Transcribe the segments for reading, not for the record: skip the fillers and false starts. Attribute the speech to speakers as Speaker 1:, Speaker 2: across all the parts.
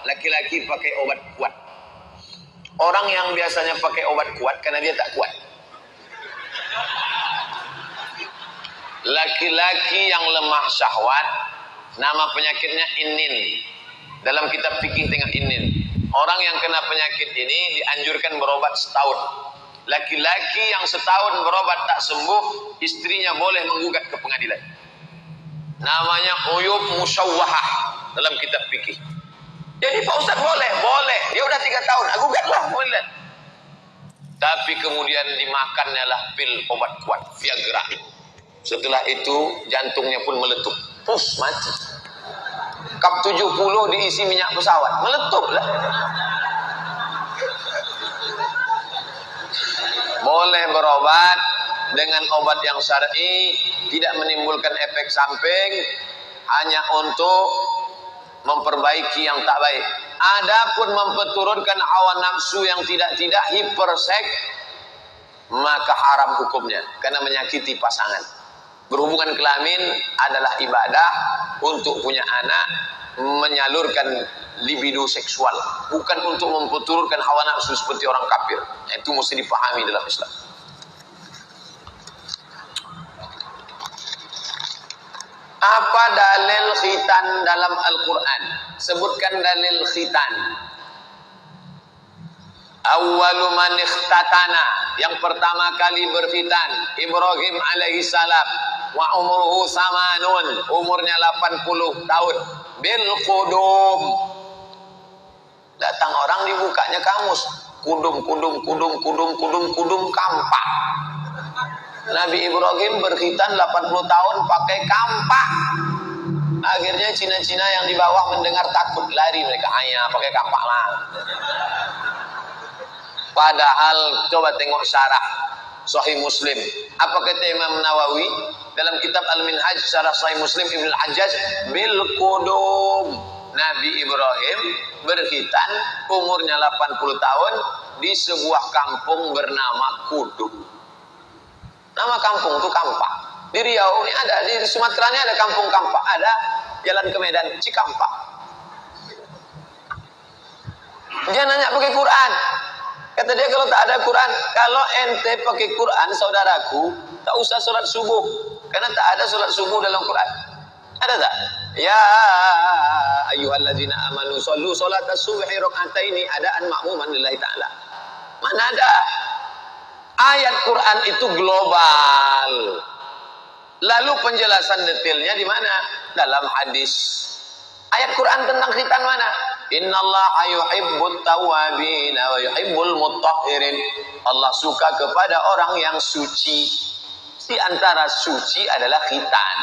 Speaker 1: laki-laki pakai obat kuat. Orang yang biasanya pakai obat kuat karena dia tak kuat. Laki-laki yang lemah syahwat, nama penyakitnya inin. Dalam kitab fikih tengah inin. Orang yang kena penyakit ini dianjurkan berobat setahun. Laki-laki yang setahun berobat tak sembuh, istrinya boleh menggugat ke pengadilan. Namanya uyub musyawwahah dalam kitab fikih. Jadi Pak Ustaz boleh. Dia udah 3 tahun, gugatlah boleh. Tapi kemudian dimakannya lah pil obat kuat, Viagra. Setelah itu jantungnya pun meletup. Pus, mati. Kap 70 diisi minyak pesawat, meletup lah. Boleh berobat dengan obat yang syar'i, tidak menimbulkan efek samping, hanya untuk memperbaiki yang tak baik. Adapun memperturunkan hawa nafsu yang tidak hiperseks, maka haram hukumnya karena menyakiti pasangan. Berhubungan kelamin adalah ibadah untuk punya anak, menyalurkan libido seksual, bukan untuk memperturunkan hawa nafsu seperti orang kafir. Itu mesti dipahami dalam Islam. Apa dalil khitan dalam Al-Quran? Sebutkan dalil khitan. Awwalu man ikhtatana, yang pertama kali berkhitan Ibrahim alaihi salam, wa umruhu samanun, umurnya 80 tahun, bil qudum. Datang orang dibukanya kamus, kudum kampak. Nabi Ibrahim berkhitan 80 tahun pakai kampak. Akhirnya Cina-Cina yang di bawah mendengar takut, lari mereka, hanya pakai kampak lah. Padahal coba tengok syarah Sahih Muslim. Apa kata Imam Nawawi dalam kitab Al-Minhaj syarah Sahih Muslim Ibn Al-Hajjaj, bil qudum. Nabi Ibrahim berkhitan umurnya 80 tahun di sebuah kampung bernama Kudum. Nama kampung itu Kampak. Di Riau ini ada, di Sumatera ini ada kampung Kampak, ada jalan ke Medan Cikampak. Dia nanya pakai Quran. Kata dia, kalau tak ada Quran, kalau ente pakai Quran, saudaraku, tak usah sholat subuh, karena tak ada sholat subuh dalam Quran. Ada tak? Ya ayyuhalladzina amanu shollu sholatas subhi raka'ataini adaan ma'muman lillahi ta'ala. Mana ada? Ayat Quran itu global. Lalu penjelasan detailnya di mana? Dalam hadis. Ayat Quran tentang khitan mana? Innallaha yuhibbut tawwabin wa yuhibbul mutahhirin. Allah suka kepada orang yang suci. Di antara suci adalah khitan.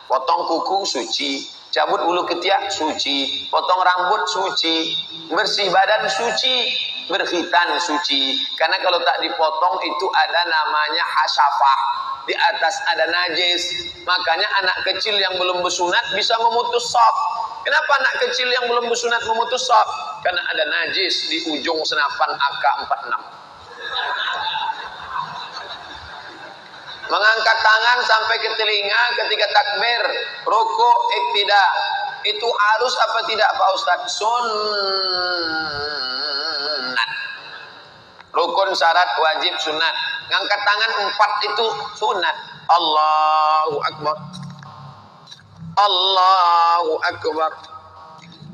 Speaker 1: Potong kuku suci, cabut bulu ketiak suci, potong rambut suci, bersih badan suci, berkhitan suci. Karena kalau tak dipotong itu ada namanya hasyafah. Di atas ada najis. Makanya anak kecil yang belum bersunat bisa memutus sop. Kenapa anak kecil yang belum bersunat memutus sop? Karena ada najis di ujung senapan AK-46. Mengangkat tangan sampai ke telinga ketika takbir, rukuk, iktidah. Itu harus apa tidak Pak Ustaz? Sunnat. Rukun, syarat, wajib, sunat. Ngangkat tangan 4 itu sunat. Allahu Akbar. Allahu Akbar.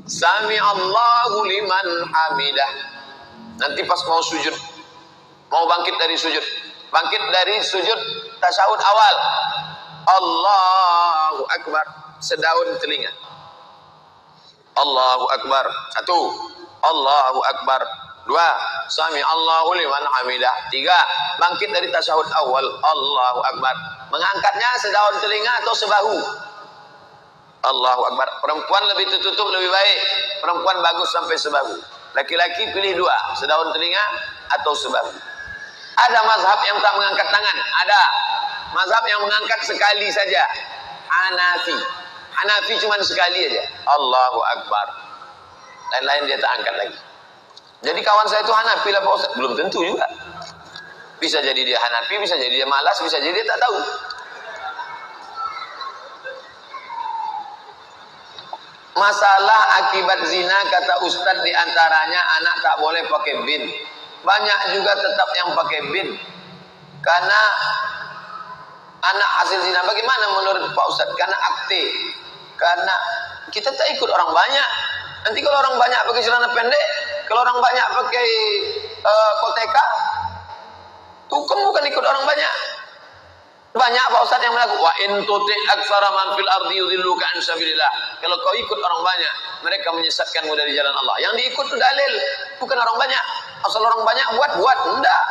Speaker 1: Sami Allahu liman hamidah. Nanti pas mau sujud, mau bangkit dari sujud, tasyahud awal, Allahu Akbar, sedaun telinga. Allahu Akbar. 1, Allahu Akbar. 2, Sami Allahu liman hamidah. 3, bangkit dari tasyahud awal, Allahu Akbar. Mengangkatnya sedaun telinga atau sebahu? Allahu Akbar. Perempuan lebih tertutup lebih baik. Perempuan bagus sampai sebahu. Laki-laki pilih 2, sedaun telinga atau sebahu. Ada mazhab yang tak mengangkat tangan, ada mazhab yang mengangkat sekali saja. Hanafi cuma sekali aja. Allahu Akbar. Lain-lain dia tak angkat lagi. Jadi kawan saya itu Hanafi lah Pak Ustaz. Belum tentu juga. Bisa jadi dia Hanafi, bisa jadi dia malas, bisa jadi dia tak tahu. Masalah akibat zina kata Ustadz diantaranya anak tak boleh pakai bin. Banyak juga tetap yang pakai bin. Karena anak hasil zina. Bagaimana menurut Pak Ustadz? Karena akte. Karena kita tak ikut orang banyak. Nanti kalau orang banyak pakai celana pendek, kalau orang banyak pakai koteka, hukum bukan ikut orang banyak. Banyak Pak Ustadz yang melakukan wa in tuti aktsara man fil ardi yudilluka an sabilillah. Kalau kau ikut orang banyak, mereka menyesatkanmu dari jalan Allah. Yang diikut itu dalil, bukan orang banyak. Asal orang banyak buat enggak.